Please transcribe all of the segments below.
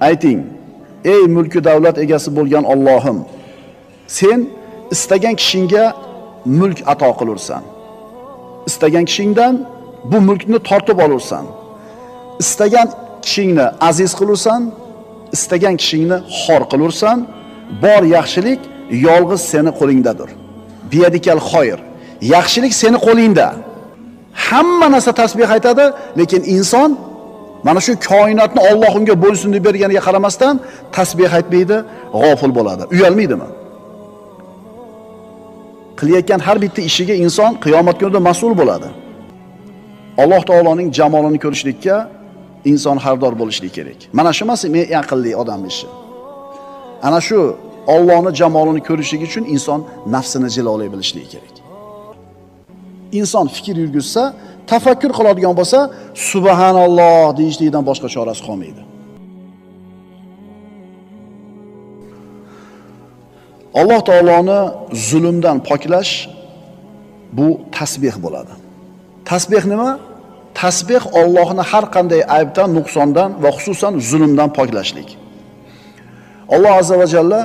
Ayting, ey mulki davlat egasi bo'lgan Allohim, sen istagan kishingga mulk ato qilursan. Istagan kishingdan bu mulkni tortib olursan. Istagan kishingni aziz qilursan, istagan kishingni xor qilursan. Bor yaxshilik yolg'iz seni qo'lingdadir. Biyadikal xoyr. Yaxshilik seni qo'lingda. Hamma narsa tasbih aytadi, lekin inson mana shu koinotni Alloh unga bo'ysun deb berganiga qaramasdan tasbih aytmaydi, g'ofil bo'ladi. Uyalmaydimi? Qilayotgan har bitta ishiga inson qiyomat kunida mas'ul bo'ladi. Alloh taoloning jamolini ko'rishlikka inson xardor bo'lishligi kerak. Mana shu emas men aqlli odam ishi. Ana shu Allohning jamolini ko'rishligi uchun inson nafsini jilolay bilishligi kerak. Inson fikr yurgizsa, tafakkur qiladigan bo'lsa, subhanalloh deyishlikdan boshqa chorasi qolmaydi. Alloh taoloni zulmdan poklash bu tasbih bo'ladi. Tasbih nima? Tasbih Allohni har qanday aybdan, nuqsondan va xususan zulmdan poklashlik. Alloh azza va jalla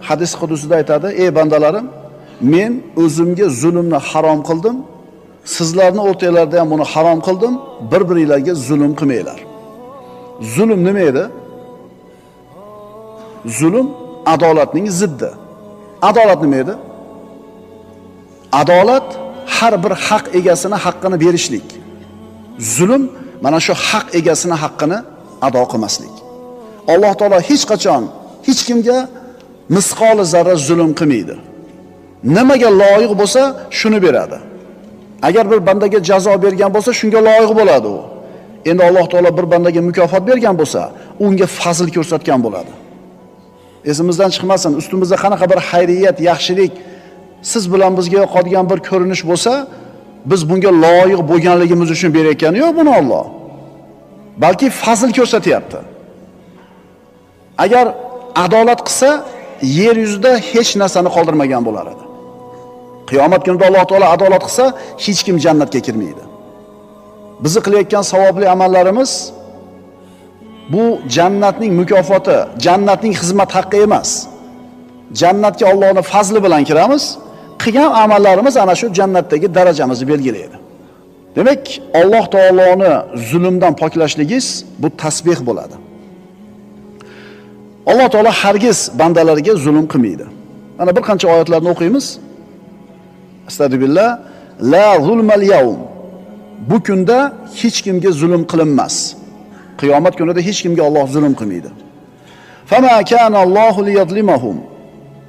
hadis qudusida aytadi: "Ey bandalarim, men o'zimga zulmni harom qildim. Sizlarning o'rtanglarda ham buni harom qildim. Bir-biringizlarga zulm qilmanglar." Zulm nima edi? Zulm adolatning ziddi. Adolat nima edi? Adolat har bir haq egasini haqqini berishlik. Zulm mana shu haq egasini haqqini ado qilmaslik. Alloh taolo hech qachon hech kimga misqoli zarra zulm qilmaydi. Nimaga loyiq bo'lsa, shuni beradi. Agar bir bandaga jazo bergan bo'lsa, shunga loyiq bo'ladi u. Endi Alloh taolo bir bandaga mukofot bergan bo'lsa, unga fazl ko'rsatgan bo'ladi. Esimizdan chiqmasin, ustimizda qanaqa bir xayriyat, yaxshilik siz bilan bizga yoqadigan bir ko'rinish bo'lsa, biz bunga loyiq bo'lganligimiz uchun berayotgani yo'q buni Alloh. Balki fazl ko'rsatyapti. Agar adolat qilsa, yer yuzida hech narsani qoldirmagan bo'lar edi. Qiyomat kunida Alloh taolo adolat qilsa, hech kim jannatga kirmaydi. Bizi qilayotgan savobli amallarimiz bu jannatning mukofoti, jannatning xizmat haqqi emas. Jannatga Allohning fazli bilan kiramiz. Qilgan amallarimiz ana shu jannatdagi darajamizni belgilaydi. Demak, Alloh taoloni zulmdan poklashligingiz bu tasbih bo'ladi. Alloh taolo hargiz bandalariga zulm qilmaydi. Mana bir qancha oyatlarni o'qiymiz. Astagfirullah, la zulmal yawm. Bu kunda hech kimga zulm qilinmas. Qiyomat kunida hech kimga Alloh zulm qilmaydi. Fama kana Allohu liyazlimahum.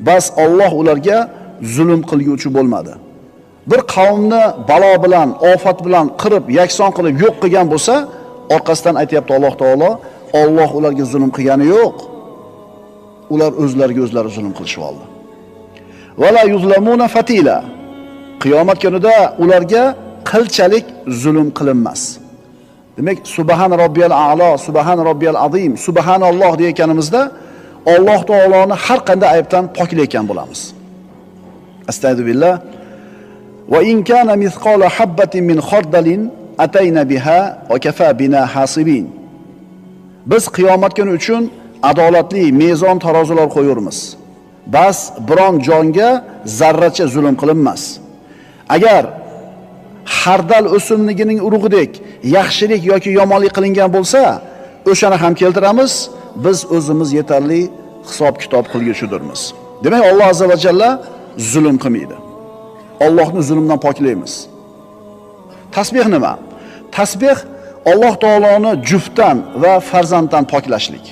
Bas Alloh ularga zulm qilguvchi bo'lmadi. Bir qavmni balo bilan, ofat bilan qirib, yakson qilib yo'q qilgan bo'lsa, orqasidan aytayapti Alloh taolo, Alloh ularga zulm qilgani yo'q. Ular o'zlariga o'zlari zulm qilishib oldi. Wala yuzlamuna fatila. Qiyomat kunida ularga qilchalik zulm qilinmas. Demak, subhan robbiyal a'lo, subhan robbiyal azim, subhanalloh deyotganimizda Alloh taoloni har qanday aybdan poklayotgan bo'lamiz. Astagfirullah. Va in kana mithqala habatin min khardalin atayna biha va kafa bina hasibin. Biz qiyomat kuni uchun adolatli mezon tarozilar qo'yurmiz. Bas biron jonga zarracha zulm qilinmas. Agar xardal o'simligining urug'idek yaxshilik yoki yomonlik qilingan bo'lsa, o'shani ham keltiramiz. Biz o'zimiz yetarli hisob-kitob qilguchidirmiz. Demak, Alloh azza va jalla zulm qilmaydi. Allohni zulmdan poklaymiz. Tasbih nima? Tasbih Alloh taoloni juftdan va farzanddan poklashlik.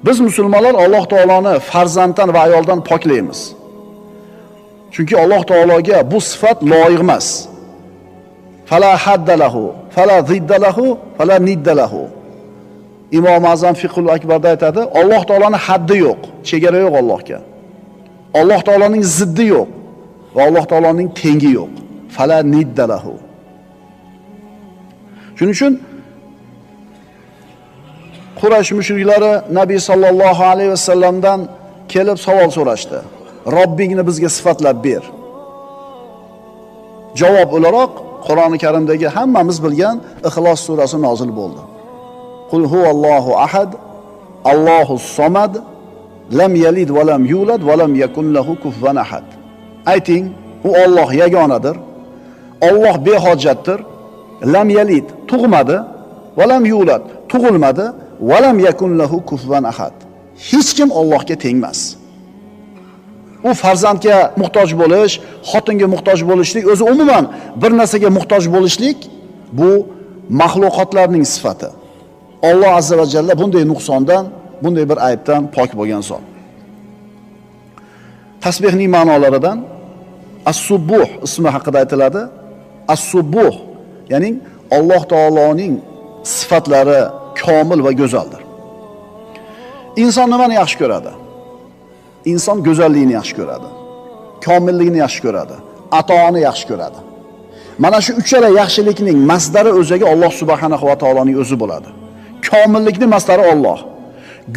Biz musulmonlar Alloh taoloni farzanddan va ayoldan poklaymiz. Chunki Alloh taologa bu sifat loyiq emas. Fala haddalahu, fala ziddalahu, fala niddalahu. Imom Azam Fiqhul Akbarda aytadi, Alloh taoloning haddi yo'q, chegara yo'q Allohga. Alloh taoloning ziddi yo'q va Alloh taoloning tengi yo'q. Fala niddalahu. Shuning uchun Quraysh mushriklari Nabiy sallallohu alayhi vasallamdan kelib savol so'rashdi. Robbingni bizga sifatlab ber. Javob o'laroq Qur'oni Karimdagi hammamiz bilgan Ixlos surasi nozil bo'ldi. Qul huvallohu ahad, Allohus somad, lam yalid va lam yulad va lam yakun lahu kufuwan ahad. Ayting, u Alloh yagonadir. Alloh behojatdir. Lam yalid tug'madi va lam yulad tug'ilmadi va lam yakun lahu kufuwan ahad. Hech kim Allohga tengmas. U farzandga muhtoj bo'lish, xotinga muhtoj bo'lishlik, o'zi umuman bir narsaga muhtoj bo'lishlik bu mahluqotlarning sifati. Alloh azza va jalla bunday nuqsondan, bunday bir aybdan pok bo'lgan zot. Tasbihning ma'nolaridan as-subbuh ismi haqida aytiladi. As-subbuh, ya'ni Alloh taoloning sifatlari komil va go'zaldir. Inson nimani yaxshi ko'radi? Inson go'zalligini yaxshi ko'radi. Komilligini yaxshi ko'radi. Atoni yaxshi ko'radi. Mana shu uchala yaxshilikning masdari o'ziga Alloh subhanahu va taoloning o'zi bo'ladi. Komillikning masdari Alloh.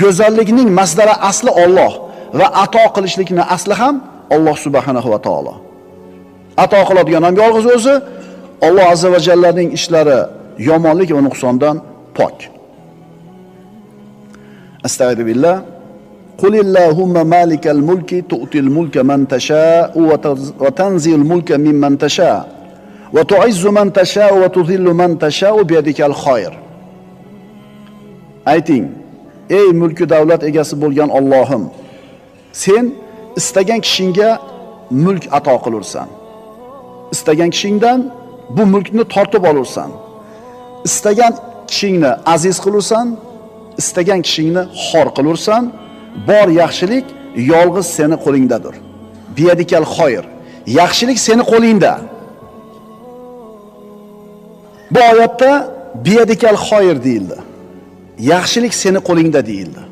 Go'zallikning masdari asli Alloh va ato qilishlikning asli ham Alloh subhanahu va taolo. Ato qiladigan ham yolg'iz o'zi, Alloh azza va jallaning ishlari yomonlik va nuqsondan pok. Astagfirullah. Qulillahumma malikal mulki tu'til mulka man tasha'u wa tanzilul mulka mimman tasha'u wa tu'izzu man tasha'u wa tudhillu man tasha'u biyadikal khayr. Ayting, ey mulki davlat egasi bo'lgan Allohim, sen istagan kishingga mulk ato qilursan. Istagan kishingdan bu mulkni tortib olursan. Istagan kishingni aziz qilursan, istagan kishingni xor qilursan. Bor yaxshilik yolg'iz seni qo'lingdadir. Biyadikal xoyr. Yaxshilik seni qo'lingda. Bu oyatda biyadikal xoyr deyildi. Yaxshilik seni qo'lingda deyildi.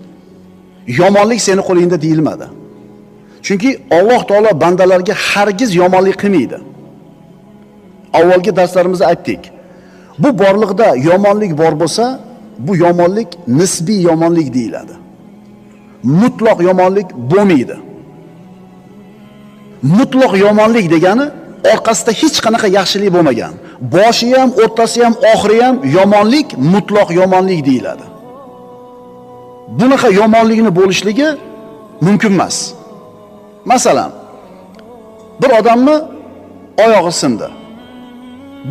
Yomonlik seni qo'lingda deyilmadi. Chunki Alloh taolo bandalarga hargiz yomonlik qilmaydi. Avvalgi darslarimizda aytdik. Bu borliqda yomonlik bor bo'lsa, bu yomonlik nisbiy yomonlik deyiladi. Mutlaq yomonlik bo'lmaydi. Mutlaq yomonlik degani orqasida hech qanaqa yaxshilik bo'lmagan. Boshi ham, o'rtasi ham, oxiri ham yomonlik, mutlaq yomonlik deyiladi. Bunaqa yomonlikni bo'lishligi mumkin emas. Masalan, bir odamni oyog'i sindi.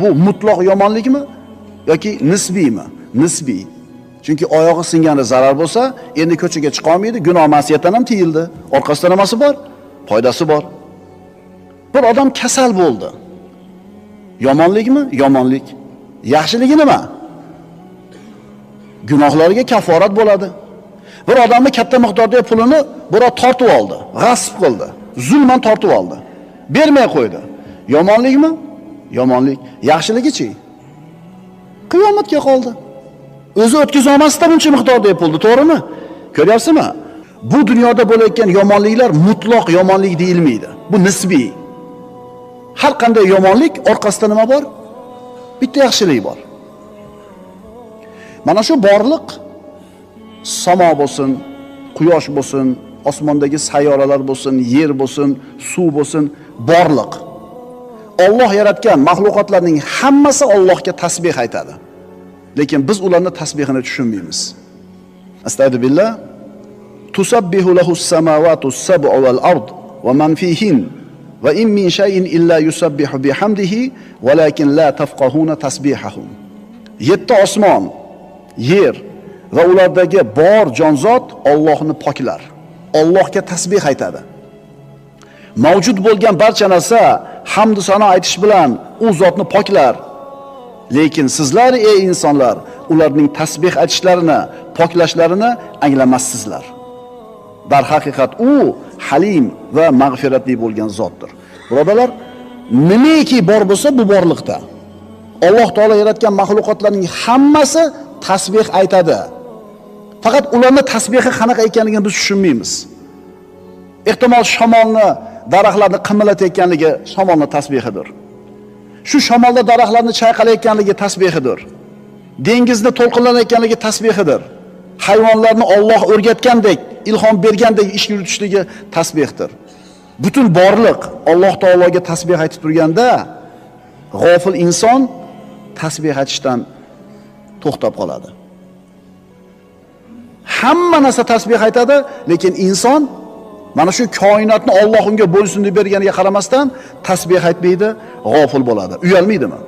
Bu mutlaq yomonlikmi yoki nisbiymi? Nisbiy. Chunki oyog'i singanda zarar bo'lsa, endi ko'chaga chiqa olmaydi, gunoh ma'siyatdan ham tiyildi. Orqasida nimasi bor? Foydasi bor. Bir odam kasal bo'ldi. Yomonlikmi? Yomonlik. Yaxshiligi nima? Gunohlariga kaforat bo'ladi. Bir odamning katta miqdordagi pulini birov tortib oldi, g'asb qildi, zulman tortib oldi. Bermay qo'ydi. Yomonlikmi? Yomonlik. Yaxshiligichi? Qiyomatga qoldi. O'zi o'tkiza olmasda buncha miqdordagi pulni, to'g'rimi? Ko'ryapsizmi? Bu dunyoda bo'layotgan yomonliklar mutlaq yomonlik deyilmaydi. Bu nisbiy. Har qanday yomonlik orqasida nima bor? Bitta yaxshilik bor. Mana shu borliq samo bo'lsin, quyosh bo'lsin, osmondagi sayyoralar bo'lsin, yer bo'lsin, suv bo'lsin, borliq. Alloh yaratgan mahluqotlarning hammasi Allohga tasbih aytadi. Lekin biz ularni tasbihini tushunmaymiz. Astagfirullah. Tusabbihu lahus samawati as-sab'u wal ard wa man fihin va in min shay'in illa yusabbihu bihamdihi walakin la tafqahuna tasbihahum. 7 osmon, yer va ulardagi bor jonzot Allohni poklar. Allohga tasbih aytadi. Mavjud bo'lgan barcha narsa hamd sano aytish bilan u zotni poklar. Lekin sizlar ey insonlar, ularning tasbih aytishlarini, poklashlarini anglamassizlar. Dar haqiqat u halim va mag'firatli bo'lgan zotdir. Birodalar, nimaki bor bo'lsa bu borliqda. Alloh taolo yaratgan mahluqotlarning hammasi tasbih aytadi. Faqat ularning tasbihi qanaqa ekanligini biz tushunmaymiz. Ehtimol shamolni, daraxtlarni qimirlatayotganligi shamolning tasbihidir. Shu shamolda daraxtlarni chayqalayotganligi tasbihidir. Dengizni to'lqinlanayotganligi tasbihidir. Hayvonlarni Alloh o'rgatgandek, ilhom bergandek ish yuritishligi tasbihdir. Butun borliq Alloh taologa tasbih aytib turganda, g'ofil inson tasbih aytishdan to'xtab qoladi. hamma narsa tasbih aytadi, lekin inson mana shu koinotni Alloh unga bo'ysun deb berganiga qaramasdan tasbih aytmaydi, g'ofil bo'ladi. Uyalmaydimi?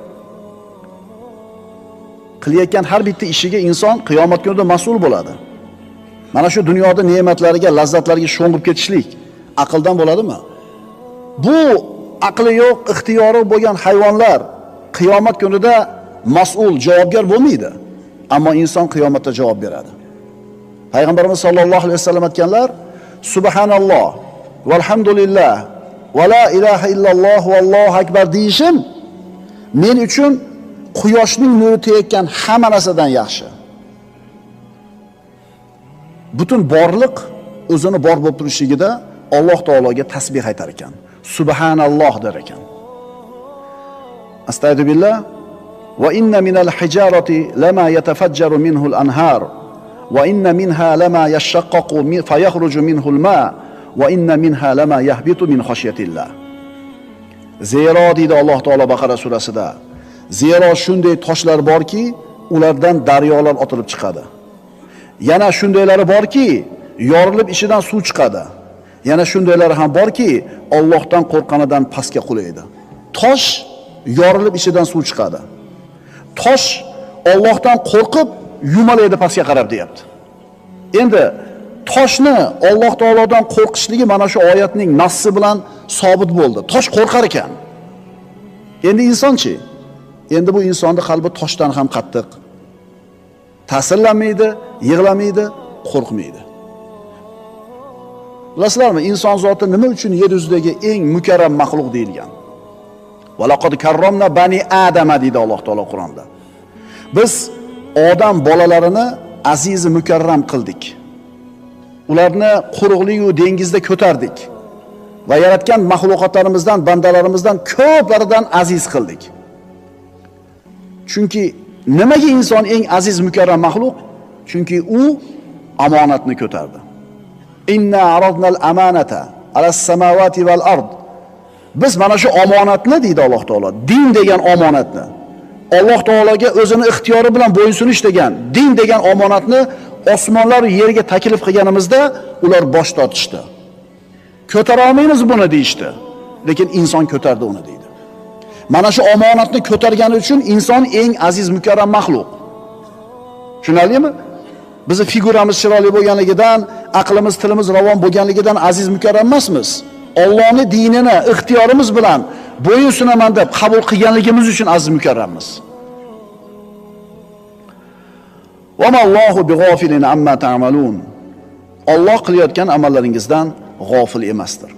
Qilayotgan har bitta ishiga inson qiyomat kunida mas'ul bo'ladi. Mana shu dunyoda ne'matlariga, lazzatlariga sho'ng'ib ketishlik aqldan bo'ladimi? Bu aqli yo'q, ixtiyori bo'lgan hayvonlar qiyomat kunida mas'ul, javobgar bo'lmaydi. Ammo inson qiyomatda javob beradi. Payg'ambarimiz sollallohu alayhi vasallam aytganlar: Subhanalloh, valhamdulillah, va la ilaha illalloh, vallohu akbar deyishim men uchun quyoshning nuri tegayotgan hamma narsadan yaxshi. Butun borliq o'zini bor bo'lib turishligida Alloh taologa tasbih aytar ekan. Subhanalloh der ekan. Astagfirullah. Va inna minal hijarati lama yatafajjaru minhu al-anhar va inna minha lama yashaqqaqu fayakhruju minhu al-ma va inna minha lama yahbitu min khashyatillah. Zero deydi Alloh taolo Baqara surasida. Zero shunday toshlar borki, ulardan daryolar otilib chiqadi. Yana shundaylari borki, yorilib ichidan suv chiqadi. Yana shundaylari ham borki, Allohdan qo'rqqanidan pastga qulaydi. Tosh yorilib ichidan suv chiqadi. Tosh Allohdan qo'rqib yumalaydi pastga qarab deyapti. Endi toshni Alloh taolodan qo'rqishligi mana shu oyatning nassi bilan sobit bo'ldi. Tosh qo'rqar ekan. Endi insonchi? Endi bu insonning qalbi toshdan ham qattiq. Ta'sirlanmaydi, yig'lamaydi, qo'rqmaydi. Bilasizlarmi, inson zoti nima uchun yer yuzidagi eng mukarram maxluq deyilgan? Va laqad karramna bani adama deydi Alloh taolo Qur'onda. Biz odam bolalarini aziz mukarram qildik. Ularni quruqlik va dengizda ko'tardik. Va yaratgan mahluqotlarimizdan, bandalarimizdan ko'plaridan aziz qildik. Chunki nimaga inson eng aziz mukarram maxluq? Chunki u omonatni ko'tardi. Inna aradnal amanata alas samawati val ard. Biz mana shu omonatni deydi Alloh taolo, din degan omonatni, Alloh taologa o'zini ixtiyori bilan bo'ysunish degan, din degan omonatni osmonlar va yerga taklif qilganimizda ular bosh tortishdi. Ko'tara olmaymiz buni deyishdi. Lekin inson ko'tardi uni deydi. Mana shu omonatni ko'targani uchun inson eng aziz mukarram maxluq. Tushunarlimi? Bizi figuramiz chiroyli bo'lganligidan, aqlimiz, tilimiz ravon bo'lganligidan aziz mukarram emasmiz. Allohning dinini ixtiyorimiz bilan bo'yinsunaman deb qabul qilganligimiz uchun aziz mukarrammiz. Va mallohu bighafilin amma ta'malun. Alloh qilayotgan amallaringizdan g'ofil emasdir.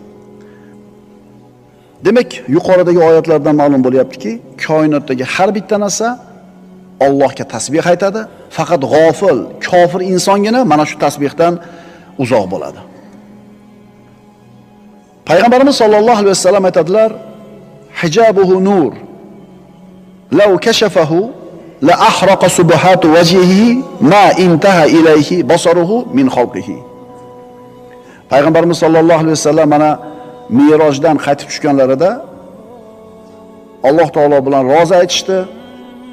Demak, yuqoridagi oyatlardan ma'lum bo'lyaptiki, koinotdagi har bitta narsa Allohga tasbih aytadi, faqat g'ofil, kofir insongina mana shu tasbihdan uzoq bo'ladi. Payg'ambarimiz sollallohu alayhi vasallam aytadilar: "Hijabuhu nur. Law kashafahu la ahraqa subhatu wajhihi ma intaha ilayhi basaruhu min khalqihi." Payg'ambarimiz sollallohu alayhi vasallam mana Mirojdan qaytib tushganlarida Alloh taolo bilan rozi aytishdi.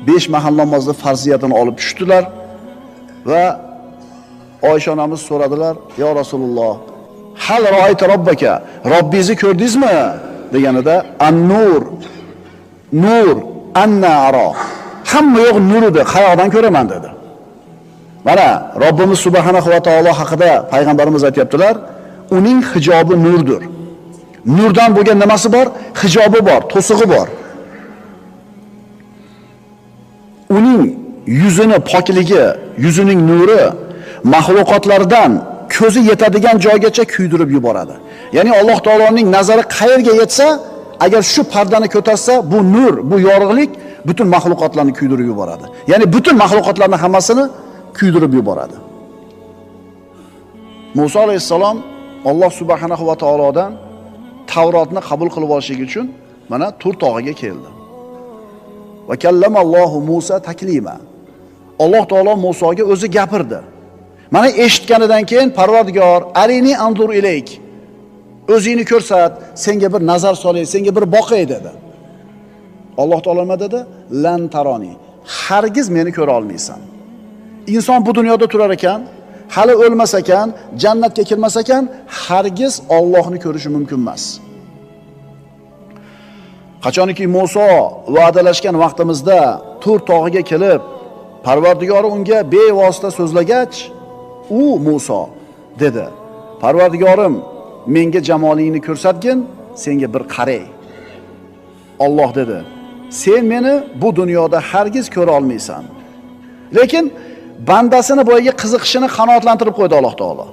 5 mahal namozni farziyatini olib tushdilar va Oysha onamiz so'radilar: "Ya Rasululloh, hal ro'ayta robbaka? Robbingizni ko'rdingizmi?" deganida an-nur, nur, anna ara. Hamma yo'q nurida, qayoqdan ko'raman dedi. Mana Robbimiz subhanahu va taolo haqida payg'ambarimiz aytibdilar, uning hijobi nurdir. Nurdan bo'lgan nimasi bor? Hijobi bor, to'sig'i bor. Uning yuzini pokligi, yuzining nuri mahluqotlardan ko'zi yetadigan joygacha kuydirib yuboradi. Ya'ni Alloh taoloning nazari qayerga yetsa, agar shu pardani ko'tarsa, bu nur, bu yorug'lik butun mahluqotlarni kuydirib yuboradi. Ya'ni butun mahluqotlarning hammasini kuydirib yuboradi. Musa alayhissalom Alloh subhanahu va taolodan Tavrotni qabul qilib olishlik uchun mana Tur tog'iga keldi. Va kallamallohu Musa taklima. Alloh taolo Musoga o'zi gapirdi. Mana eshitganidan keyin Parvardigor, arini anzur ilayk. O'zingni ko'rsat, senga bir nazar solay, senga bir boqay dedi. Alloh taolo nima dedi? Lan taroni. Hargiz meni ko'ra olmaysan. Inson bu dunyoda turar ekan, hali o'lmas ekan, jannatga kirmas ekan, hargiz Allohni ko'rishi mumkin emas. Qachoniki Musa va'dalashgan vaqtimizda Tur tog'iga kelib, Parvardigori unga bevosita so'zlagach, u Musa dedi: "Parvardigorim, menga jamolingni ko'rsatgin, senga bir qaray." Alloh dedi: "Sen meni bu dunyoda hargiz ko'ra olmaysan." Lekin bandasini boyaga qiziqishini qanoatlantirib qo'ydi Alloh taolo.